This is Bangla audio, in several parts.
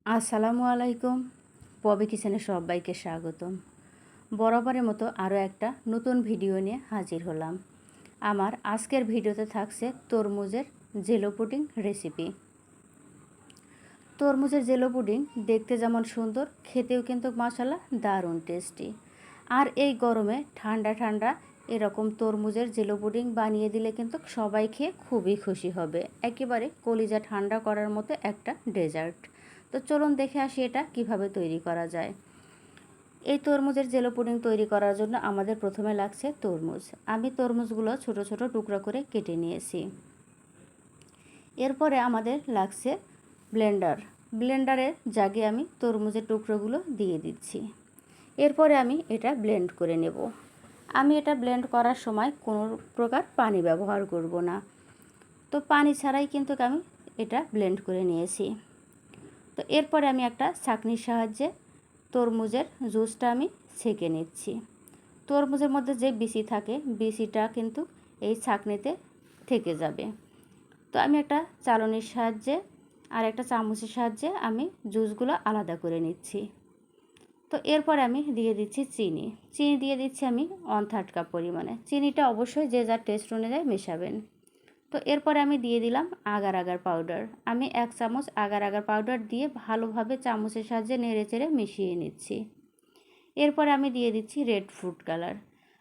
আসসালামু আলাইকুম। পবি কিচেনে সবাইকে স্বাগতম। বরাবরের মতো আরও একটা নতুন ভিডিও নিয়ে হাজির হলাম। আমার আজকের ভিডিওতে থাকছে তরমুজের জেলো পুডিং রেসিপি। তরমুজের জেলো পুডিং দেখতে যেমন সুন্দর, খেতেও কিন্তু মাশাআল্লাহ দারুণ টেস্টি। আর এই গরমে ঠান্ডা ঠান্ডা এরকম তরমুজের জেলো পুডিং বানিয়ে দিলে কিন্তু সবাই খেয়ে খুবই খুশি হবে। একেবারে কলিজা ঠান্ডা করার মতো একটা ডেজার্ট। তো চলুন দেখে আসি এটা কিভাবে তৈরি করা যায়। এই তরমুজের জেলো পুডিং তৈরি করার জন্য আমাদের প্রথমে লাগছে তরমুজ। আমি তরমুজগুলো ছোট ছোট টুকরা করে কেটে নিয়েছি। এরপরে আমাদের লাগছে ব্লেন্ডারের জাগে আমি তরমুজের টুকরোগুলো দিয়ে দিচ্ছি। এরপরে আমি এটা ব্লেন্ড করে নেব। আমি এটা ব্লেন্ড করার সময় কোনো প্রকার পানি ব্যবহার করব না। তো পানি ছাড়াই কিন্তু আমি এটা ব্লেন্ড করে নিয়েছি। তো এরপরে আমি একটা ছাঁকনির সাহায্যে তরমুজের জুসটা আমি ছেঁকে নিচ্ছি। তরমুজের মধ্যে যে বিচি থাকে, বিচিটা কিন্তু এই ছাঁকনিতে থেকে যাবে। তো আমি একটা চালনির সাহায্যে আর একটা চামচের সাহায্যে আমি জুসগুলো আলাদা করে নিচ্ছি। তো এরপরে আমি দিয়ে দিচ্ছি চিনি দিয়ে দিচ্ছি আমি 1/3 কাপ পরিমাণে। চিনিটা অবশ্যই যে যার টেস্ট অনুযায়ী মেশাবেন। তো এরপরে আমি দিয়ে দিলাম আগার আগার পাউডার। আমি 1 চামচ আগার আগার পাউডার দিয়ে ভালোভাবে চামচের সাহায্যে নেড়েচেড়ে মিশিয়ে নিচ্ছি। এরপরে আমি দিয়ে দিচ্ছি রেড ফুড কালার।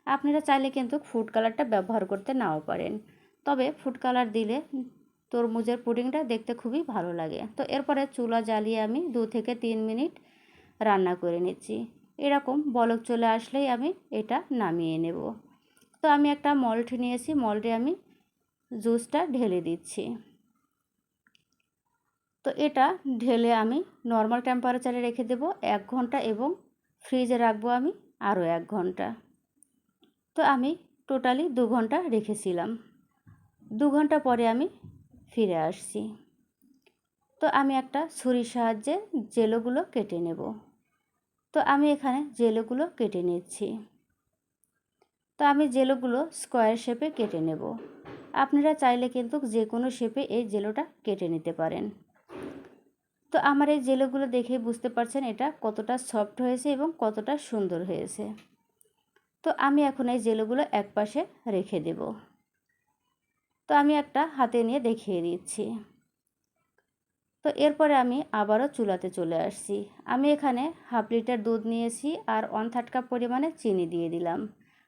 আপনারা চাইলে কিন্তু ফুড কালারটা ব্যবহার করতে নাও পারেন, তবে ফুড কালার দিলে তরমুজের পুডিংটা দেখতে খুবই ভালো লাগে। তো এরপরে চুলা জ্বালিয়ে আমি 2 থেকে 3 মিনিট রান্না করে নিচ্ছি। এরকম বলক চলে আসলেই আমি এটা নামিয়ে নেব। তো আমি একটা মল্ড নিয়েছি, মল্ডে আমি জুসটা ঢেলে দিচ্ছি। তো এটা ঢেলে আমি নর্মাল টেম্পারেচারে রেখে দেব 1 ঘন্টা এবং ফ্রিজে রাখবো আমি আরও 1 ঘন্টা। তো আমি টোটালি 2 ঘন্টা রেখেছিলাম। 2 ঘন্টা পরে আমি ফিরে আসছি। তো আমি একটা ছুরির সাহায্যে জেলোগুলো কেটে নেব। তো আমি এখানে জেলোগুলো কেটে নিচ্ছি। তো আমি জেলোগুলো স্কোয়ার শেপে কেটে নেব। আপনারা চাইলে কিন্তু যে কোনো শেপে এই জেলোটা কেটে নিতে পারেন। তো আমার এই জেলোগুলো দেখে বুঝতে পারছেন এটা কতটা সফট হয়েছে এবং কতটা সুন্দর হয়েছে। তো আমি এখন এই জেলোগুলো একপাশে রেখে দেব। তো আমি একটা হাতে নিয়ে দেখিয়ে দিচ্ছি। তো এরপরে আমি আবারও চুলাতে চলে আসছি। আমি এখানে 1/2 লিটার দুধ নিয়েছি আর 1/3 কাপ পরিমাণে চিনি দিয়ে দিলাম।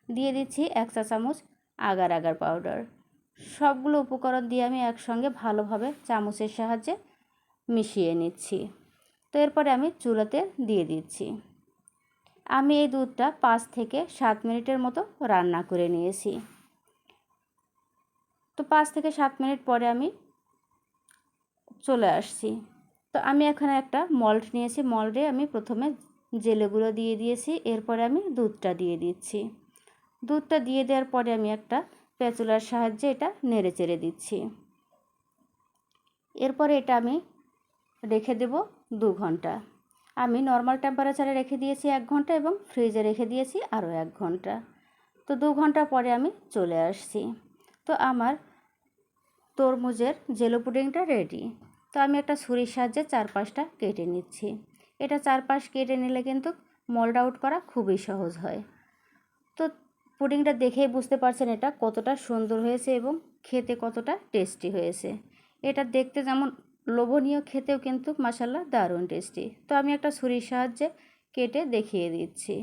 দিয়ে দিচ্ছি 1 চা চামচ আগার আগার পাউডার। সবগুলো উপকরণ দিয়ে আমি একসঙ্গে ভালোভাবে চামচের সাহায্যে মিশিয়ে নিচ্ছি। তো এরপরে আমি চুলাতে দিয়ে দিচ্ছি। আমি এই দুধটা 5 থেকে 7 মিনিটের মতো রান্না করে নিয়েছি। তো 5 থেকে 7 মিনিট পরে আমি চলে আসছি। তো আমি এখানে একটা মল্ড নিয়েছি, মল্ডে আমি প্রথমে জেলেগুলো দিয়ে দিয়েছি। এরপরে আমি দুধটা দিয়ে দিচ্ছি। দুধটা দিয়ে দেওয়ার পরে আমি একটা স্প্যাচুলার সাহায্যে এটা নেড়ে চেড়ে দিচ্ছি। এরপরে এটা আমি রেখে দেব 2 ঘন্টা। আমি নর্মাল টেম্পারেচারে রেখে দিয়েছি 1 ঘন্টা এবং ফ্রিজে রেখে দিয়েছি আরও 1 ঘন্টা। তো 2 ঘন্টা পরে আমি চলে আসছি। তো আমার তরমুজের জেলো পুডিংটা রেডি। তো আমি একটা ছুরির সাহায্যে 4-5টা কেটে নিচ্ছি। এটা 4-5 কেটে নিলে কিন্তু মোল্ড আউট করা খুবই সহজ হয়। তো পুডিংটা দেখেই বুঝতে পারছেন এটা কতটা সুন্দর হয়েছে এবং খেতে কতটা টেস্টি হয়েছে। এটা দেখতে যেমন লোভনীয়, খেতেও কিন্তু মাশাআল্লাহ দারুণ টেস্টি। তো আমি একটা ছুরির সাহায্যে কেটে দেখিয়ে দিচ্ছি।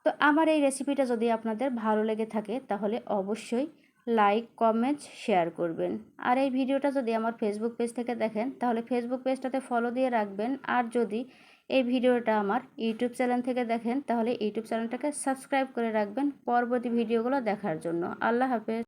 তো আমার এই রেসিপিটা যদি আপনাদের ভালো লেগে থাকে তাহলে অবশ্যই লাইক, কমেন্ট, শেয়ার করবেন। আর এই ভিডিওটা যদি আমার ফেসবুক পেজ থেকে দেখেন তাহলে ফেসবুক পেজটাতে ফলো দিয়ে রাখবেন। আর যদি এই ভিডিওটা আমার ইউটিউব চ্যানেল থেকে দেখেন তাহলে ইউটিউব চ্যানেলটাকে সাবস্ক্রাইব করে রাখবেন পরবর্তী ভিডিওগুলো দেখার জন্য। আল্লাহ হাফেজ।